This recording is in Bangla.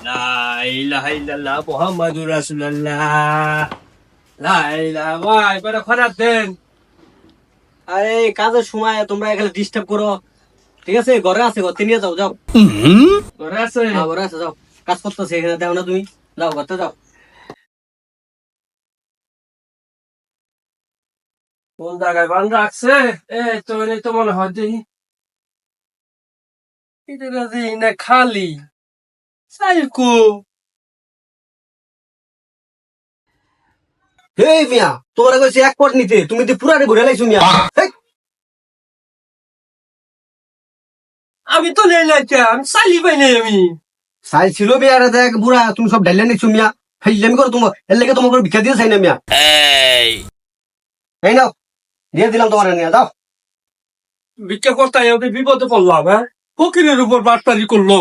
লা ইলাহা ইল্লাল্লাহ মুহাম্মাদুর রাসূলুল্লাহ। লা ইলাহা ভাই বড় খারাপ দেন। আরে কাজের সময় তোমরা এখানে ডিস্টার্ব করো। ঠিক আছে, ঘরে আছে, ঘরতে নিয়ে যাও, যাও। ঘরে আছে? হ্যাঁ, ঘরে আছে, যাও। কাজ করতেছে এখানে, দেখো না তুমি? যাও, ঘরতে যাও। কোন জায়গায় বান রাখছে? তো এই তো মনে হয় দেখি এটা দেখি না খালি সাইকো। হেই মিয়া, তোমার কইছে এক পট নিতে, তুমি তো পুরারে ঘুরে লাইছো মিয়া। হেই, আমি তো নেই নাই কে, আমি চালি পাই নাই আমি। সাইল ছিল মিয়া, রে দেখ বুড়া, তুমি সব ঢাইলে নিছো মিয়া। ফাইজলামি করো তোমার, এর লেগে তোমাকে ভিক্ষা দিয়ে চাই না মিয়া। এই নাও, দিয়ে দিলাম তোমার, নিয়ে যাও। ভিক্ষা করতে বিপদে পড়লাম, হ্যাঁ? ফকিরের উপর বাটপারি করলো।